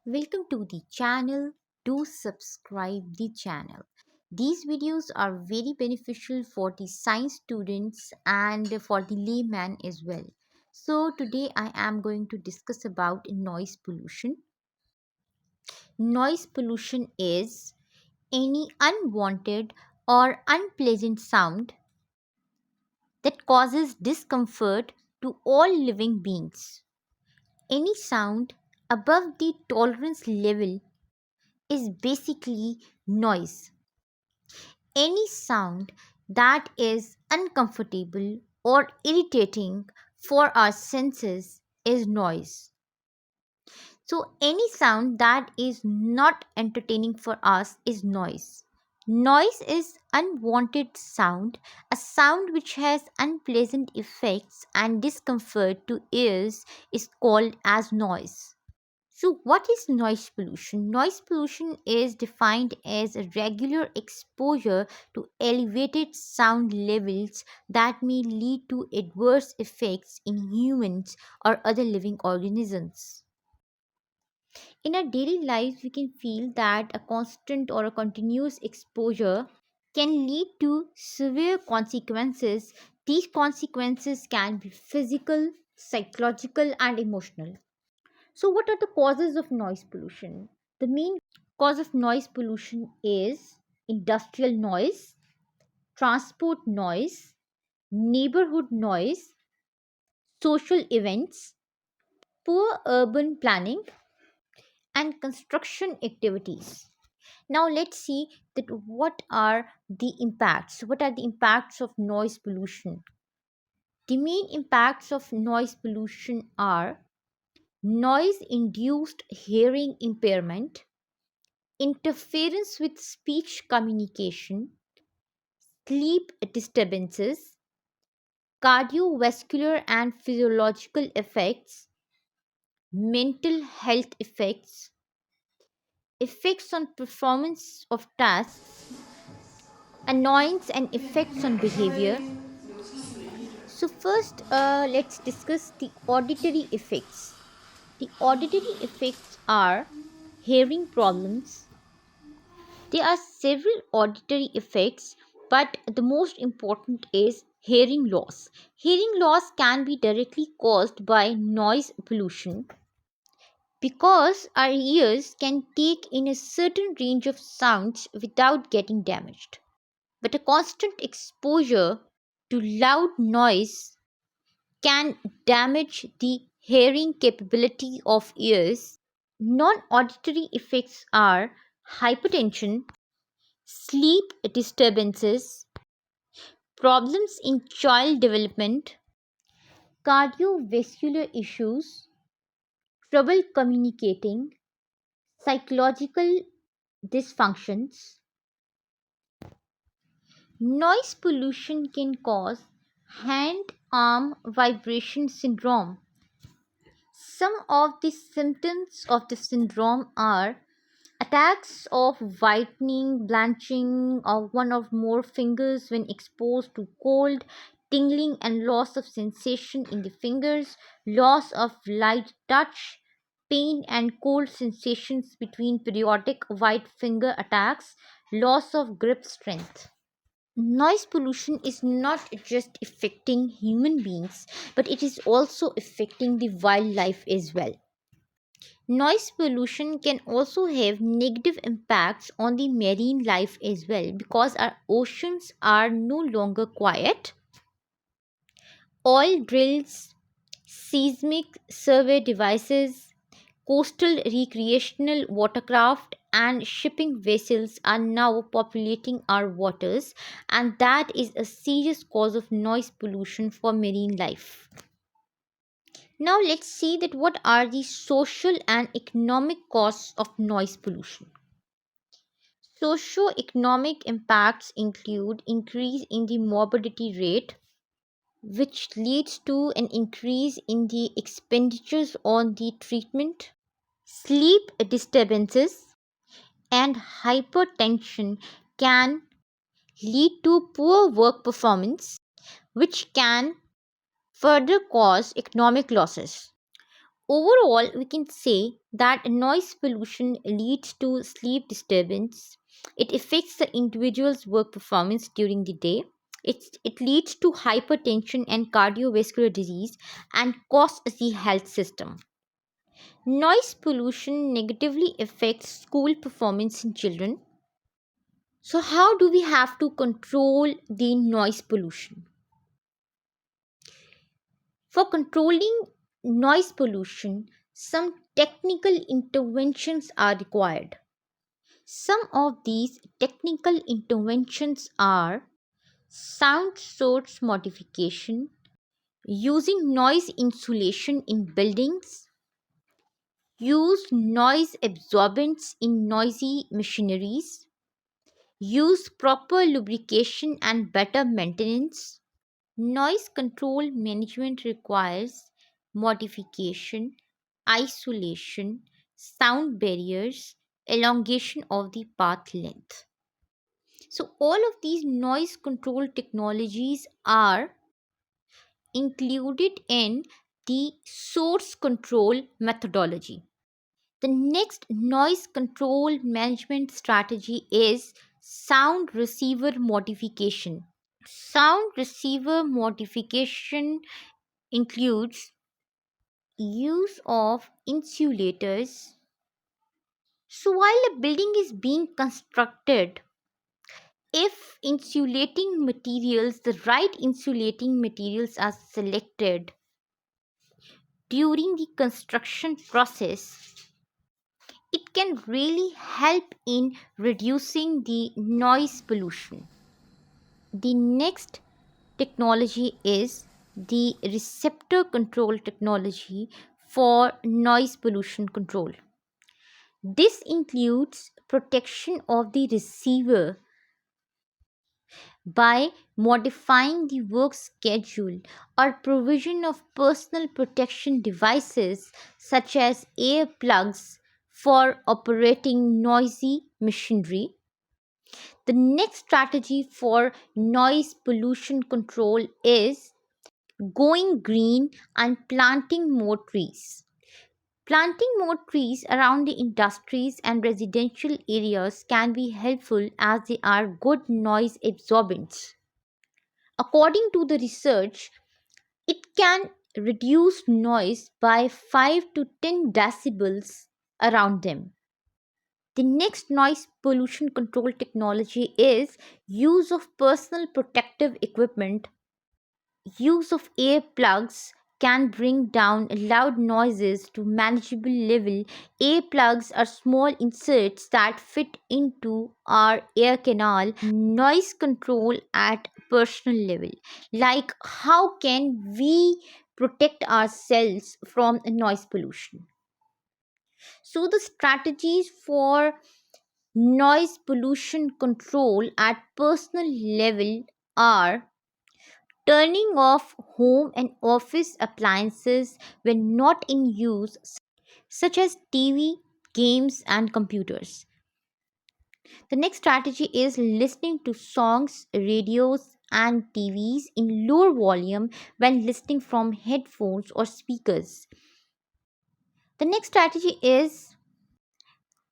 Welcome to the channel. Do subscribe the channel. These videos are very beneficial for the science students and for the layman as well. So today I am going to discuss about noise pollution. Noise pollution is any unwanted or unpleasant sound that causes discomfort to all living beings. Any sound above the tolerance level is basically noise. Any sound that is uncomfortable or irritating for our senses is noise. So, any sound that is not entertaining for us is noise. Noise is unwanted sound, a sound which has unpleasant effects and discomfort to ears is called as noise. So, what is noise pollution? Noise pollution is defined as a regular exposure to elevated sound levels that may lead to adverse effects in humans or other living organisms. In our daily lives, we can feel that a constant or a continuous exposure can lead to severe consequences. These consequences can be physical, psychological, and emotional. So, what are the causes of noise pollution? The main cause of noise pollution is industrial noise, transport noise, neighborhood noise, social events, poor urban planning, and construction activities. Now, let's see that what are the impacts. What are the impacts of noise pollution? The main impacts of noise pollution are noise induced hearing impairment, interference with speech communication, sleep disturbances, cardiovascular and physiological effects, mental health effects, effects on performance of tasks, annoyance and effects on behavior. So, first, let's discuss the auditory effects. The auditory effects are hearing problems. There are several auditory effects, but the most important is hearing loss. Hearing loss can be directly caused by noise pollution because our ears can take in a certain range of sounds without getting damaged. But a constant exposure to loud noise can damage the hearing capability of ears. Non auditory effects are hypertension, sleep disturbances, problems in child development, cardiovascular issues, trouble communicating, psychological dysfunctions. Noise pollution can cause hand arm vibration syndrome. Some of the symptoms of the syndrome are attacks of whitening, blanching of one or more fingers when exposed to cold, tingling and loss of sensation in the fingers, loss of light touch, pain and cold sensations between periodic white finger attacks, loss of grip strength. Noise pollution is not just affecting human beings, but it is also affecting the wildlife as well. Noise pollution can also have negative impacts on the marine life as well because our oceans are no longer quiet. Oil drills, seismic survey devices, coastal recreational watercraft, and shipping vessels are now populating our waters, and that is a serious cause of noise pollution for marine life. Now let's see that what are the social and economic costs of noise pollution. Socio-economic impacts include increase in the morbidity rate, which leads to an increase in the expenditures on the treatment, sleep disturbances, and hypertension can lead to poor work performance, which can further cause economic losses. Overall, we can say that noise pollution leads to sleep disturbance. It affects the individual's work performance during the day. It leads to hypertension and cardiovascular disease and costs the health system. Noise pollution negatively affects school performance in children. So, how do we have to control the noise pollution? For controlling noise pollution, some technical interventions are required. Some of these technical interventions are sound source modification, using noise insulation in buildings, use noise absorbents in noisy machineries, use proper lubrication and better maintenance. Noise control management requires modification, isolation, sound barriers, elongation of the path length. So, all of these noise control technologies are included in the source control methodology. The next noise control management strategy is sound receiver modification. Sound receiver modification includes use of insulators. So while a building is being constructed, if the right insulating materials are selected during the construction process, it can really help in reducing the noise pollution. The next technology is the receptor control technology for noise pollution control. This includes protection of the receiver by modifying the work schedule or provision of personal protection devices such as earplugs for operating noisy machinery. The next strategy for noise pollution control is going green and planting more trees. Planting more trees around the industries and residential areas can be helpful as they are good noise absorbents. According to the research, it can reduce noise by 5 to 10 decibels around them. The next noise pollution control technology is use of personal protective equipment. Use of earplugs can bring down loud noises to manageable level. Earplugs are small inserts that fit into our ear canal. Noise control at personal level. Like how can we protect ourselves from noise pollution? So the strategies for noise pollution control at personal level are turning off home and office appliances when not in use, such as TV, games, and computers. The next strategy is listening to songs, radios, and TVs in lower volume when listening from headphones or speakers. The next strategy is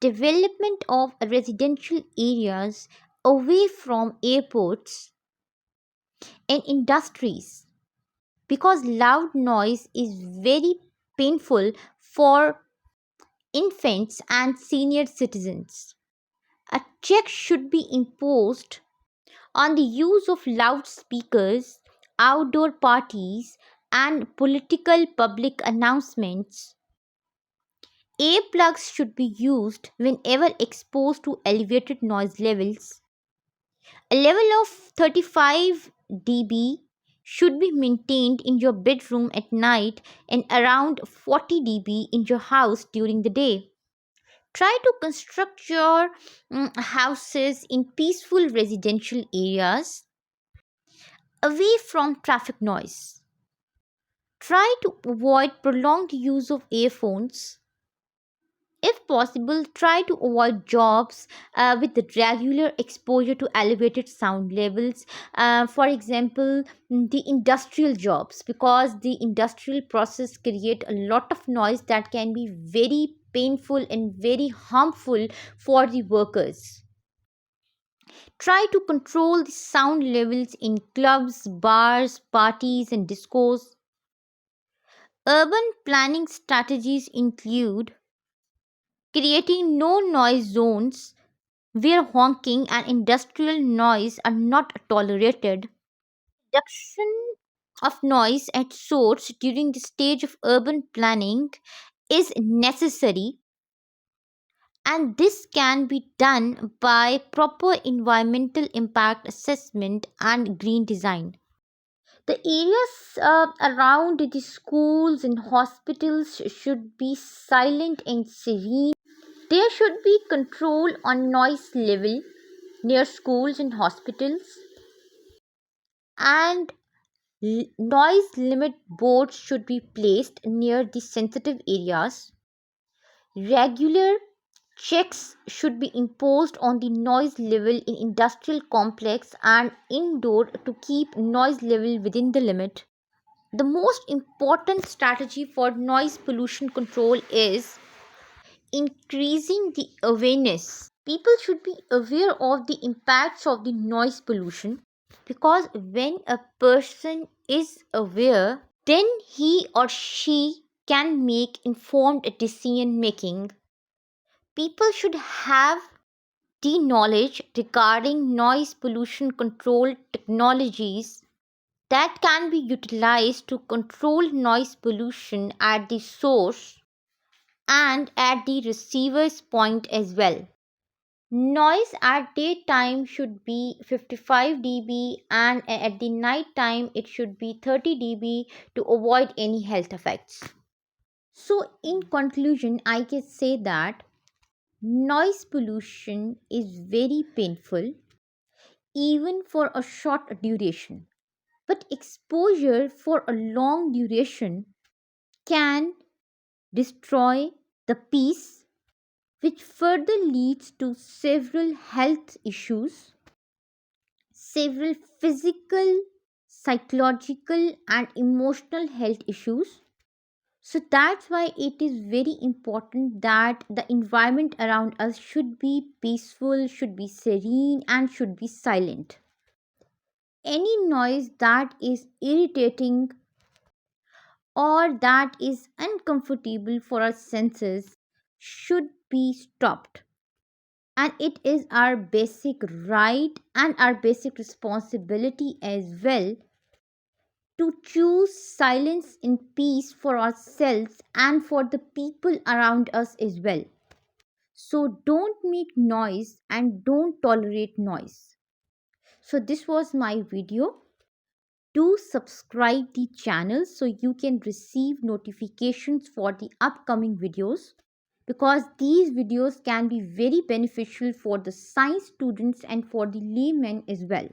development of residential areas away from airports and industries, because loud noise is very painful for infants and senior citizens. A check should be imposed on the use of loudspeakers, outdoor parties, and political public announcements. Earplugs should be used whenever exposed to elevated noise levels. A level of 35 dB should be maintained in your bedroom at night and around 40 dB in your house during the day. Try to construct your houses in peaceful residential areas away from traffic noise. Try to avoid prolonged use of earphones. If possible, try to avoid jobs with the regular exposure to elevated sound levels. For example, the industrial jobs, because the industrial process create a lot of noise that can be very painful and very harmful for the workers. Try to control the sound levels in clubs, bars, parties, and discos. Urban planning strategies include creating no noise zones where honking and industrial noise are not tolerated. Reduction of noise at source during the stage of urban planning is necessary, and this can be done by proper environmental impact assessment and green design. The areas around the schools and hospitals should be silent and serene. There should be control on noise level near schools and hospitals, and noise limit boards should be placed near the sensitive areas. Regular checks should be imposed on the noise level in industrial complex and indoor to keep noise level within the limit. The most important strategy for noise pollution control is increasing the awareness. People should be aware of the impacts of the noise pollution, because when a person is aware, then he or she can make informed decision making. People should have the knowledge regarding noise pollution control technologies that can be utilized to control noise pollution at the source and at the receiver's point as well. Noise at daytime should be 55 dB and at the night time it should be 30 dB to avoid any health effects. So, in conclusion, I can say that noise pollution is very painful even for a short duration, but exposure for a long duration can destroy the peace, which further leads to several health issues, several physical, psychological, and emotional health issues. So that's why it is very important that the environment around us should be peaceful, should be serene, and should be silent. Any noise that is irritating or that is uncomfortable for our senses should be stopped. And it is our basic right and our basic responsibility as well to choose silence and peace for ourselves and for the people around us as well. So don't make noise and don't tolerate noise. So this was my video. Do subscribe the channel so you can receive notifications for the upcoming videos, because these videos can be very beneficial for the science students and for the laymen as well.